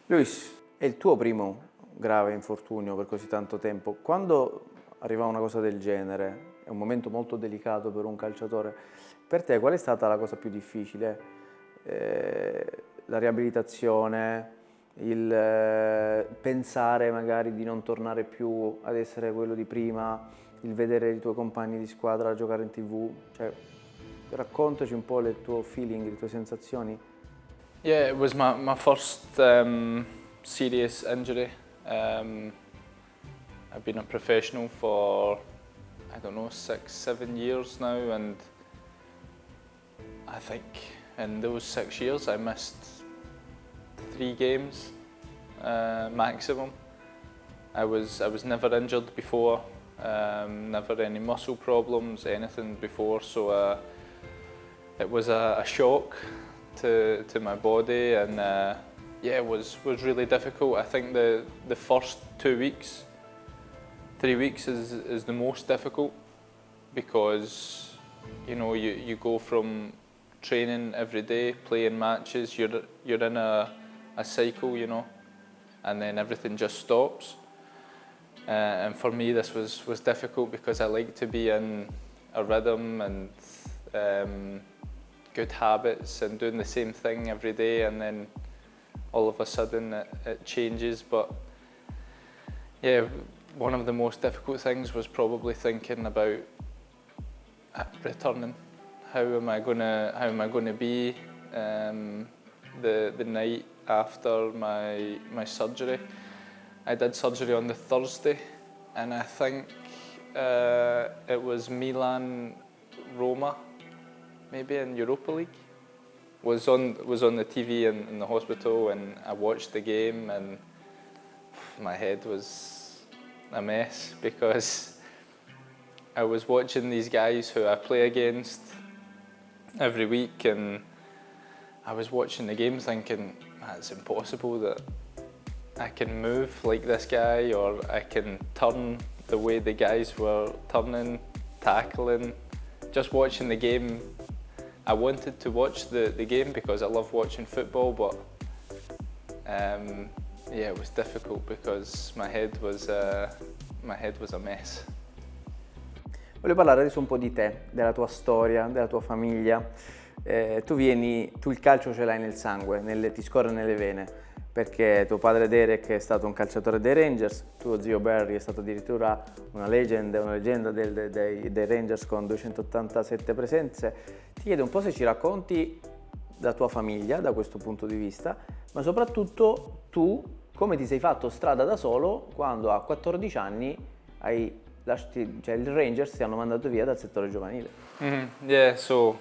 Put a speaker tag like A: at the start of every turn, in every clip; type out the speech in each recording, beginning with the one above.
A: Luis, è il tuo primo grave infortunio per così tanto tempo. Quando arriva una cosa del genere, è un momento molto delicato per un calciatore, per te qual è stata la cosa più difficile? La riabilitazione, il pensare magari di non tornare più ad essere quello di prima, il vedere i tuoi compagni di squadra giocare in TV? Cioè, raccontaci un po' il tuo feeling, le tue sensazioni.
B: Yeah, it was my first serious injury. I've been a professional for, I don't know, 6, 7 years now, and I think in those 6 years I missed 3 games maximum. I was never injured before, never any muscle problems, anything before, so it was a shock to my body, and yeah, it was really difficult. I think the first 2 weeks, 3 weeks is the most difficult, because you go from training every day, playing matches, you're in a cycle, and then everything just stops. And for me this was difficult, because I like to be in a rhythm and good habits and doing the same thing every day, and then all of a sudden it changes. But yeah, one of the most difficult things was probably thinking about returning. How am I gonna be the night after my surgery? I did surgery on the Thursday, and I think it was Milan Roma, maybe in Europa League, was on the TV in the hospital, and I watched the game, and my head was a mess, because I was watching these guys who I play against every week, and I was watching the game thinking, it's impossible that I can move like this guy, or I can turn the way the guys were turning, tackling. Just watching the game, I wanted to watch the game because I love watching football, but yeah, it was difficult because my head was a mess.
A: Voglio parlare adesso un po' di te, della tua storia, della tua famiglia. Tu il calcio ce l'hai nel sangue, ti scorre nelle vene, perché tuo padre Derek è stato un calciatore dei Rangers, tuo zio Barry è stato addirittura una leggenda dei Rangers con 287 presenze. Ti chiedo un po' se ci racconti la tua famiglia da questo punto di vista, ma soprattutto tu come ti sei fatto strada da solo quando a 14 anni il Rangers ti hanno mandato via dal settore giovanile.
B: Yeah, so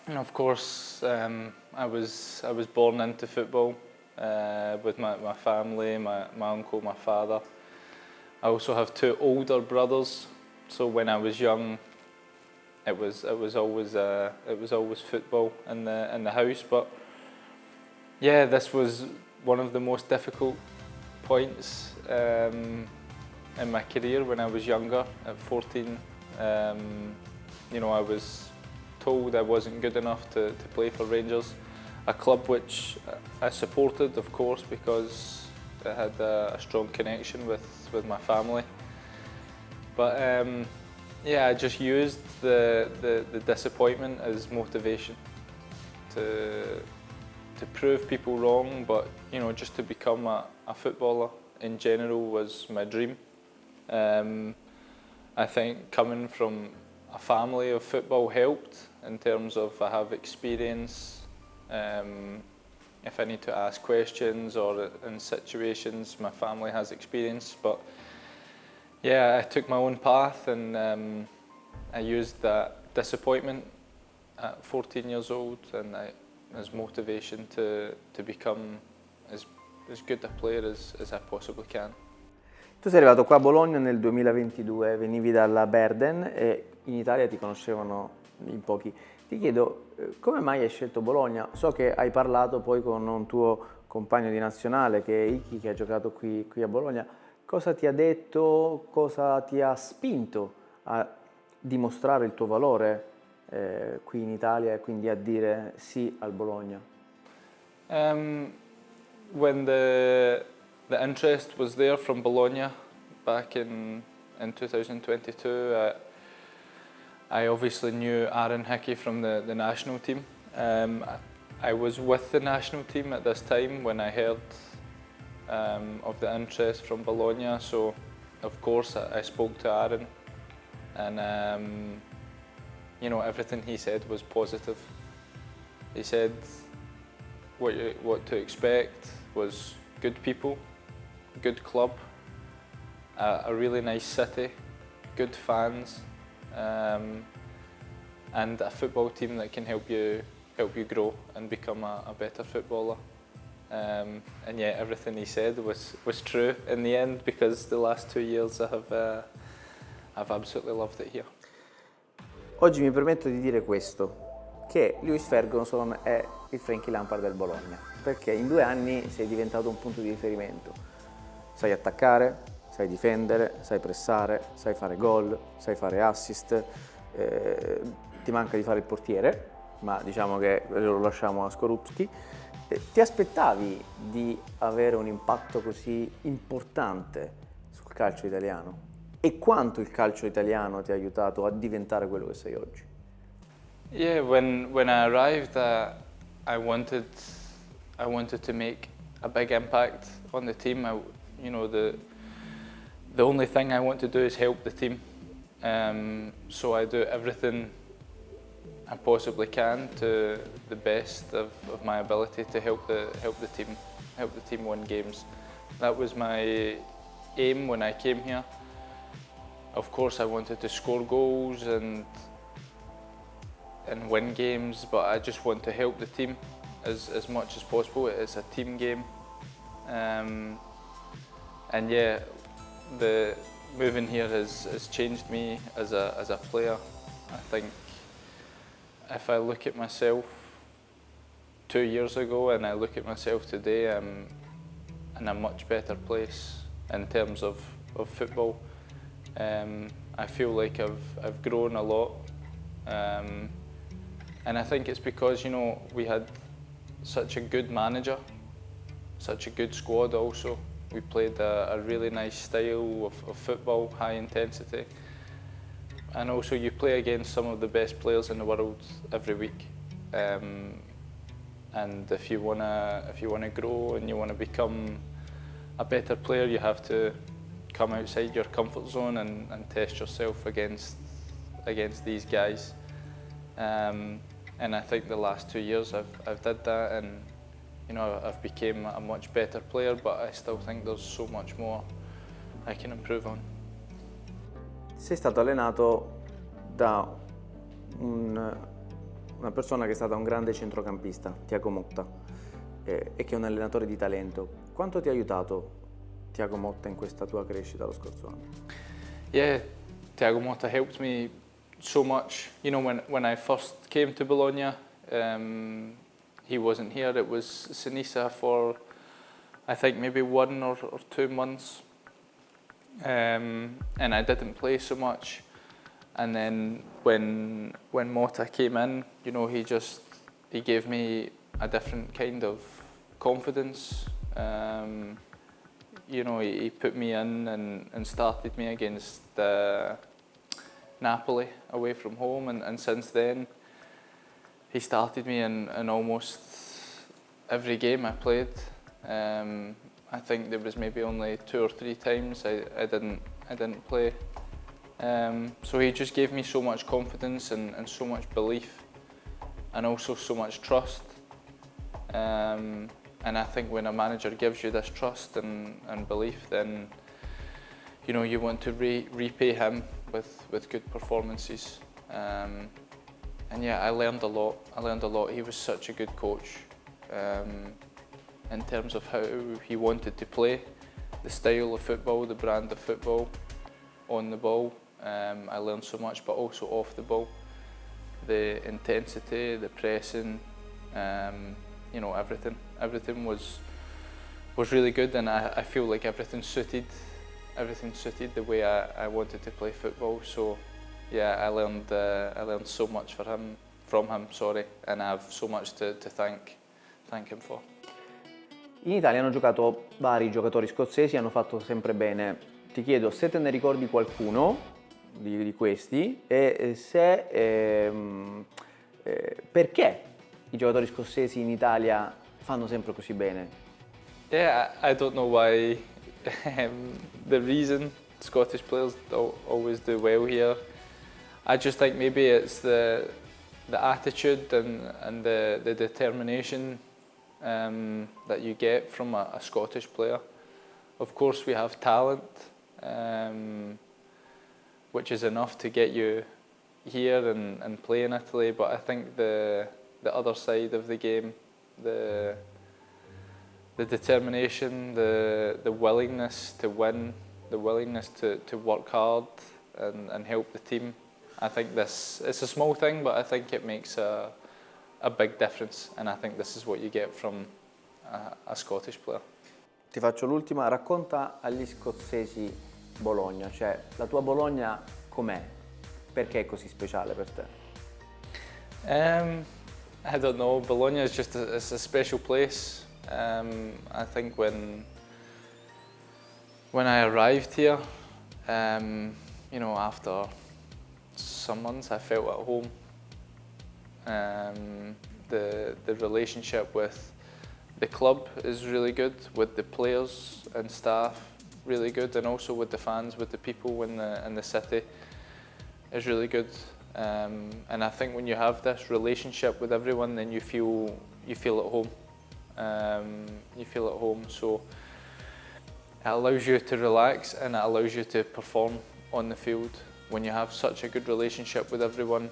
B: of course I was born into football with my family, my uncle, my father. I also have 2 older brothers, so when I was young, it was always football in the house. But yeah, this was one of the most difficult points in my career when I was younger, at 14. I was told I wasn't good enough to play for Rangers, a club which I supported, of course, because I had a strong connection with my family. But yeah, I just used the disappointment as motivation to prove people wrong, but just to become a footballer in general was my dream. I think coming from a family of football helped, in terms of I have experience. If I need to ask questions or in situations, my family has experience. But yeah, I took my own path, and I used that disappointment at 14 years old and as motivation to become as good a player as I possibly can.
A: Tu sei arrivato qua a Bologna nel 2022, venivi dalla Berden e in Italia ti conoscevano in pochi. Ti chiedo, come mai hai scelto Bologna? So che hai parlato poi con un tuo compagno di nazionale, che è Iki, che ha giocato qui a Bologna. Cosa ti ha detto, cosa ti ha spinto a dimostrare il tuo valore qui in Italia e quindi a dire sì al Bologna?
B: when the interest was there from Bologna back in 2022, I obviously knew Aaron Hickey from the national team. I was with the national team at this time when I heard of the interest from Bologna, so of course I spoke to Aaron, and you know, everything he said was positive. He said what to expect was good people, good club, a really nice city, good fans, and a football team that can help you grow and become a better footballer. And yeah, everything he said was true in the end, because the last 2 years I've absolutely loved it here.
A: Oggi mi permetto di dire questo, che Lewis Ferguson è il Frankie Lampard del Bologna, perché in 2 anni sei diventato un punto di riferimento. Sai attaccare, sai difendere, sai pressare, sai fare gol, sai fare assist, ti manca di fare il portiere, ma diciamo che lo lasciamo a Skorupski. Ti aspettavi di avere un impatto così importante sul calcio italiano? E quanto il calcio italiano ti ha aiutato a diventare quello che sei oggi?
B: Yeah, when I arrived, I wanted to make a big impact on the team. You know, the only thing I want to do is help the team. So I do everything I possibly can to the best of my ability to help the team win games. That was my aim when I came here. Of course, I wanted to score goals and win games, but I just want to help the team as much as possible. It's a team game, and yeah, the moving here has changed me as a player. I think if I look at myself 2 years ago and I look at myself today, I'm in a much better place in terms of football. I feel like I've grown a lot, and I think it's because, you know, we had such a good manager, such a good squad also. We played a really nice style of football, high intensity, and also you play against some of the best players in the world every week. And if you wanna grow and you wanna become a better player, you have to come outside your comfort zone and test yourself against these guys. And I think the last 2 years I've did that, and you know, I've become a much better player, but I still think there's so much more I can improve on.
A: Sei stato allenato da una persona che è stata un grande centrocampista, Thiago Motta, e che è un allenatore di talento. Quanto ti ha aiutato Thiago Motta in questa tua crescita lo scorso anno?
B: Yeah, Thiago Motta helped me so much. You know, when I first came to Bologna, he wasn't here. It was Sinisa for, I think, maybe 1 or 2 months, and I didn't play so much. And then when Motta came in, you know, he gave me a different kind of confidence. You know, he put me in and started me against Napoli away from home, and since then he started me in almost every game I played. I think there was maybe only 2 or 3 times I didn't play. So he just gave me so much confidence and so much belief, and also so much trust. And I think when a manager gives you this trust and belief, then you know you want to repay him with good performances. And yeah, I learned a lot. He was such a good coach in terms of how he wanted to play, the style of football, the brand of football, on the ball. I learned so much, but also off the ball. The intensity, the pressing, you know, everything was really good, and I feel like everything suited the way I wanted to play football. So yeah, I learned so much from him, and I have so much to thank him for.
A: In Italia hanno giocato vari giocatori scozzesi, hanno fatto sempre bene. Ti chiedo se te ne ricordi qualcuno di questi e se perché i giocatori scozzesi in Italia fanno sempre così bene.
B: Yeah, I don't know why the reason Scottish players always do well here. I just think maybe it's the attitude and the determination that you get from a Scottish player. Of course, we have talent, which is enough to get you here and play in Italy. But I think the other side of the game, the determination, the willingness to win, the willingness to work hard and help the team. I think it's a small thing, but I think it makes a big difference, and I think this is what you get from a Scottish player.
A: Ti faccio l'ultima, racconta agli scozzesi Bologna, cioè la tua Bologna com'è? Perché è così speciale per te?
B: I don't know, Bologna is just it's a special place. I think when I arrived here, you know, after some months I felt at home. The relationship with the club is really good, with the players and staff really good, and also with the fans, with the people in the city is really good. And I think when you have this relationship with everyone, then you feel at home. You feel at home, so it allows you to relax and it allows you to perform on the field. When you have such a good relationship with everyone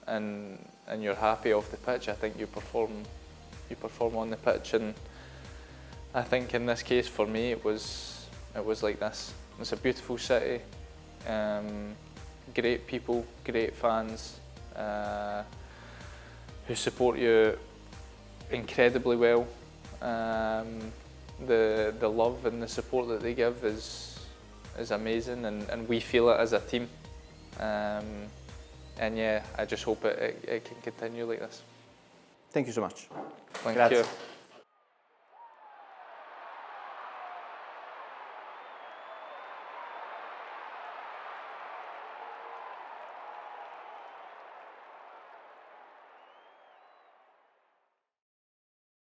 B: and you're happy off the pitch, I think you perform on the pitch, and I think in this case for me it was like this. It's a beautiful city, great people, great fans who support you incredibly well. The love and the support that they give is amazing, and we feel it as a team. And yeah, I just hope it can continue like this.
A: Thank you so much.
B: Thank
A: Grazie.
B: you.